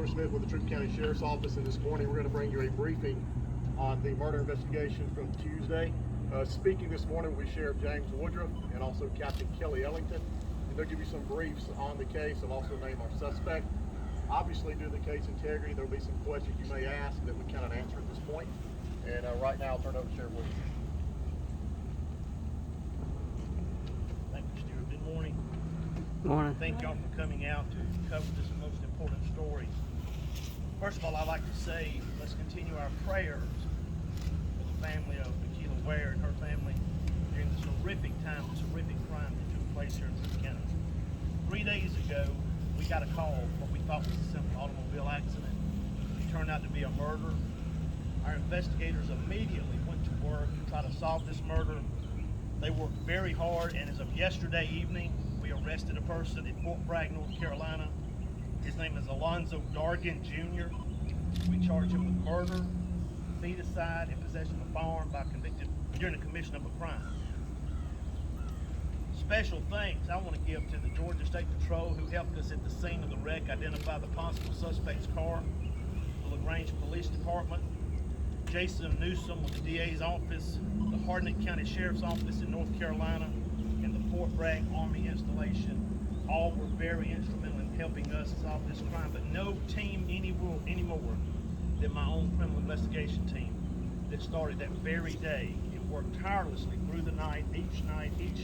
Smith with the Troup County Sheriff's Office, and this morning we're going to bring you a briefing on the murder investigation from Tuesday. Speaking this morning will be Sheriff James Woodruff and also Captain Kelly Ellington, and they'll give you some briefs on the case and also name our suspect. Obviously, due to the case integrity, there will be some questions you may ask that we cannot answer at this point. And right now, I'll turn it over to Sheriff Woodruff. Thank you, Stuart. Good morning. Morning. Thank y'all for coming out to cover this most important story. First of all, I'd like to say let's continue our prayers for the family of Akilah Ware and her family during this horrific time, this horrific crime that took place here in Troup County. 3 days ago, we got a call for what we thought was a simple automobile accident. It turned out to be a murder. Our investigators immediately went to work to try to solve this murder. They worked very hard, and as of yesterday evening, we arrested a person in Fort Bragg, North Carolina. His name is Alonzo Dargan Jr. We charge him with murder, feticide, and possession of a firearm by convicted during the commission of a crime. Special thanks I want to give to the Georgia State Patrol who helped us at the scene of the wreck identify the possible suspect's car, the LaGrange Police Department, Jason Newsom with the DA's office, the Harnett County Sheriff's Office in North Carolina, and the Fort Bragg Army installation. All were very instrumental in helping us solve this crime, but no team anymore than my own criminal investigation team that started that very day. It worked tirelessly through the night, each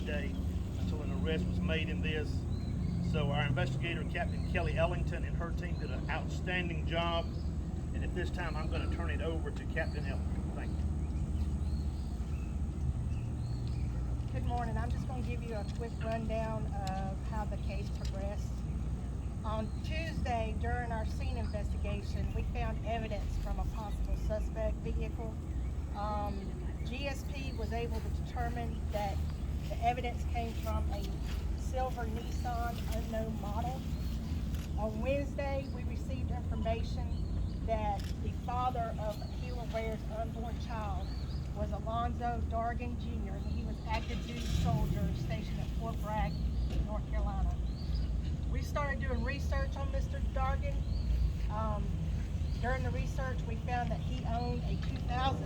day, until an arrest was made in this. So our investigator, Captain Kelly Ellington, and her team did an outstanding job. And at this time, I'm going to turn it over to Captain Ellington. Thank you. Good morning. I'm just going to give you a quick rundown of how the case progressed. On Tuesday, during our scene investigation, we found evidence from a possible suspect vehicle. GSP was able to determine that the evidence came from a silver Nissan unknown model. On Wednesday, we received information that the father of Akilah Ware's unborn child was Alonzo Dargan Jr. and he was active duty soldier stationed at Fort Bragg, North Carolina. We started doing research on Mr. Dargan. During the research, we found that he owned a 2000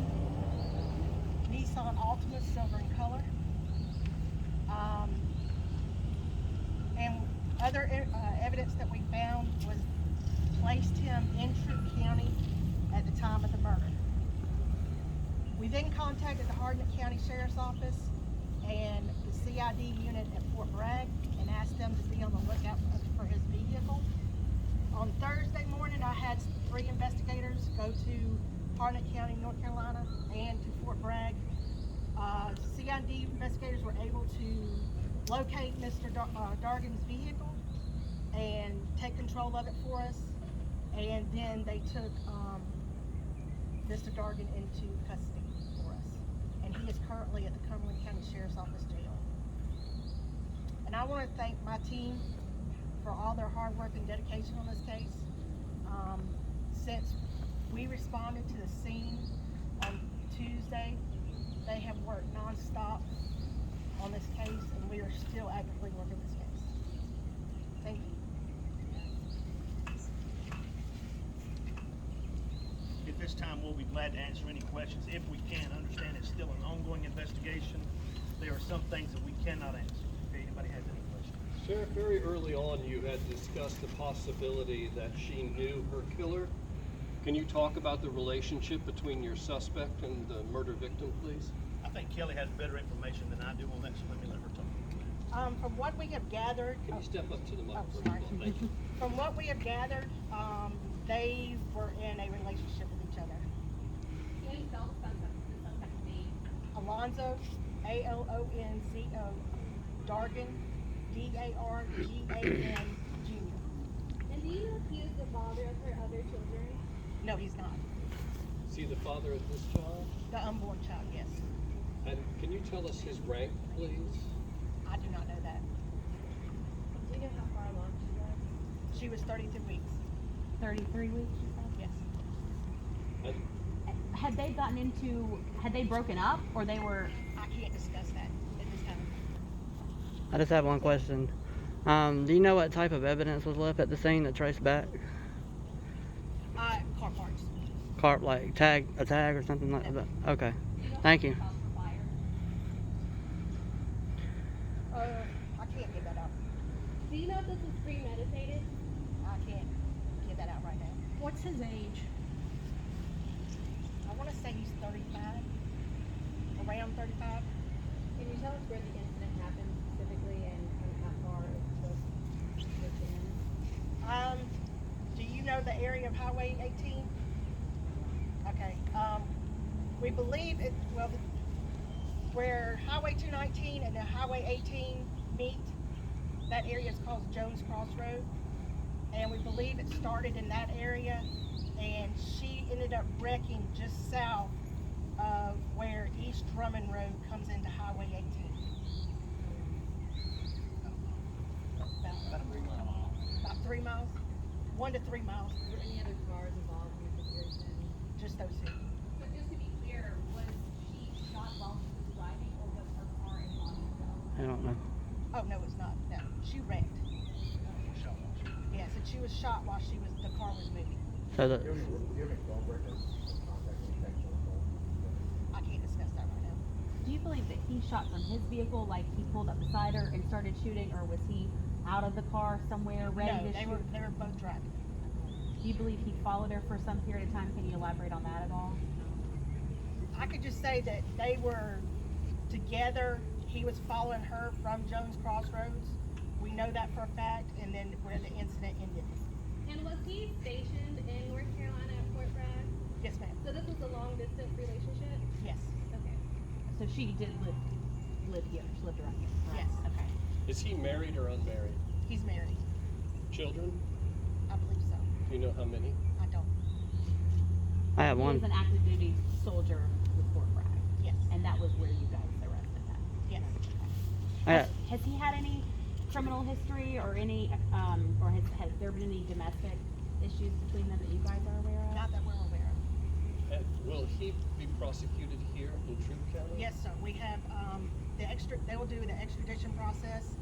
Nissan Altima, silver in color. And other evidence that we found was placed him in Troup County at the time of the murder. We then contacted the Harnett County Sheriff's Office and the CID unit at Fort Bragg and asked them to be on the lookout for his vehicle. On Thursday morning, I had 3 investigators go to Harnett County, North Carolina, and to Fort Bragg. CID investigators were able to locate Mr. Dargan's vehicle and take control of it for us. And then they took Mr. Dargan into custody for us. And he is currently at the Cumberland County Sheriff's Office jail. And I want to thank my team for all their hard work and dedication on this case. Since we responded to the scene on Tuesday, they have worked non-stop on this case, and we are still actively working this case. Thank you. At this time, we'll be glad to answer any questions if we can. Understand it's still an ongoing investigation. There are some things that we cannot answer. If anybody has any questions. Sheriff, very early on you had discussed the possibility that she knew her killer. Can you talk about the relationship between your suspect and the murder victim, please? I think Kelly has better information than I do on that, so let me let her talk. From what we have gathered, Can you step up to the mic? sorry. Thank you. From what we have gathered, they were in a relationship with each other. Can you spell the suspect's name? Alonzo, Alonzo, Dargan, Dargan Jr. And do you know if he is the father of her other children? No, he's not. Is he the father of this child? The unborn child, yes. And can you tell us his rank, please? I do not know that. Do you know how far along she was? She was 32 weeks. 33 weeks, you said? Yes. And Had they broken up, or they were? I can't discuss that at this time. I just have one question. Do you know what type of evidence was left at the scene that traced back? car, like a tag or something like that? Okay. Thank you. I can't give that out. Do you know if this was premeditated? I can't give that out right now. What's his age? I want to say he's 35, around 35. Can you tell us where the incident happened specifically and how far it was within? Do you know the area of Highway 18? Okay. We believe it. Well, where Highway 219 and the Highway 18 meet, that area is called Jones Crossroad, and we believe it started in that area, and she ended up wrecking just south of where East Drummond Road comes into Highway 18. About 3 miles, 1 to 3 miles. Were there any other cars involved in the situation? Just those two. But just to be clear, was she shot while she was driving, or was her car involved itself? I don't know. Oh no, it's not. No, she wrecked. Yes, and she was shot while the car was moving. So the, I can't discuss that right now. Do you believe that he shot from his vehicle, like he pulled up beside her and started shooting, or was he out of the car somewhere ready No, to they shoot? were both driving. Do you believe he followed her for some period of time? Can you elaborate on that at all? I could just say that they were together. He was following her from Jones Crossroads. We know that for a fact, and then where the incident ended. And was he stationed in North Carolina at Fort Bragg? Yes, ma'am. So this was a long distance relationship? Yes. Okay. So she did live here. She lived around here. Correct? Yes. Okay. Is he married or unmarried? He's married. Children? I believe so. Do you know how many? I don't. I have He one. was an active duty soldier with Fort Bragg, Yes. and that was where you guys arrested him. Yes. Has he had any criminal history or any, or has there been any domestic issues between them that you guys are aware of? Not that we're aware of. And will he be prosecuted here in Troup County? Yes, sir. We have they will do the extradition process,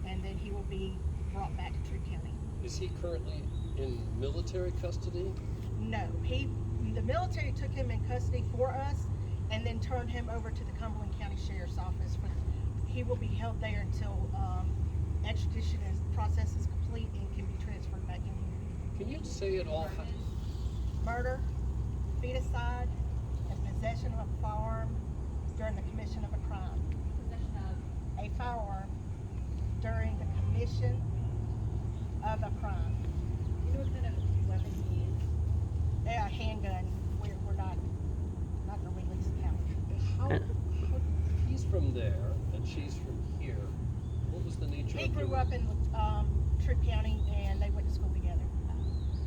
and then he will be brought back to Troup County. Is he currently in military custody? No, the military took him in custody for us, and then turned him over to the Cumberland County Sheriff's Office. He will be held there until extradition process is complete and can be transferred back in here. Can you say it all? Murder, feticide, and possession of a firearm during the commission of a crime. Possession of A firearm during the commission of a crime. You know what kind of weapon he used? A handgun. We're not gonna release the count. How, he's from there and she's from here. What was the nature He of grew your- up in Troup County, and they went to school together.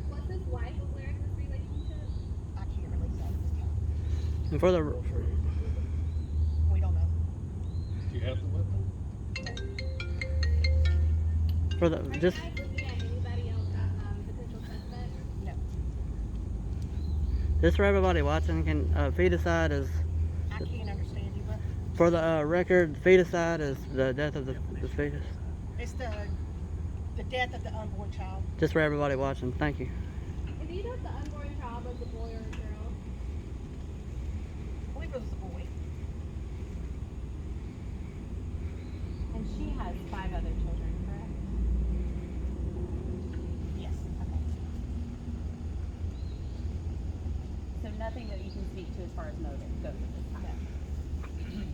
Was his wife aware of this relationship? I can't release that at this time. And for the We don't know. Do you have the weapon? for the Are you just guys looking at anybody else as potential suspects? No. just for everybody watching, can feticide is I can't understand you, but for the record. Feticide is the death of the fetus. it's the death of the unborn child. Just for everybody watching. Thank you. And do you know if the unborn child was a boy or a girl? I believe it was a boy. and she has 5 other children, correct? Yes. Okay. So nothing that you can speak to as far as motive goes at this time.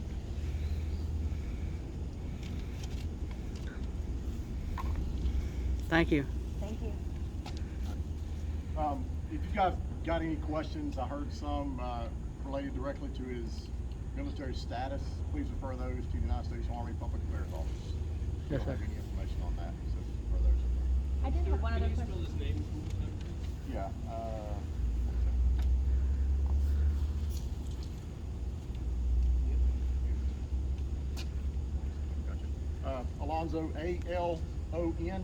Thank you. Thank you. If you guys got any questions, I heard some related directly to his military status. Please refer those to the United States Army Public Affairs Office. Yes, We'll sir. have any information on that, so refer those. I did have one Can other you spell question. his name? Yeah. Gotcha. Alonzo, Alonzo, Dargan,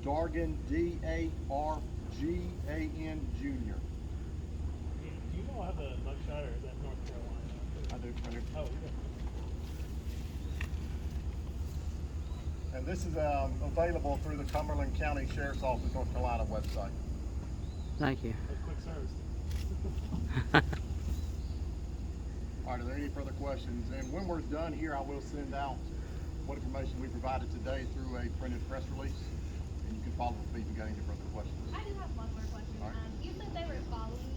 Dargan Jr. Do you know I have a mugshot, or is that North Carolina? I do. Oh, yeah. And this is available through the Cumberland County Sheriff's Office, North Carolina website. Thank you. That's quick service. All right, are there any further questions? And when we're done here, I will send out what information we provided today through a printed press release, and you can follow up if you got any further questions. I do have one more question. All right. You said they were following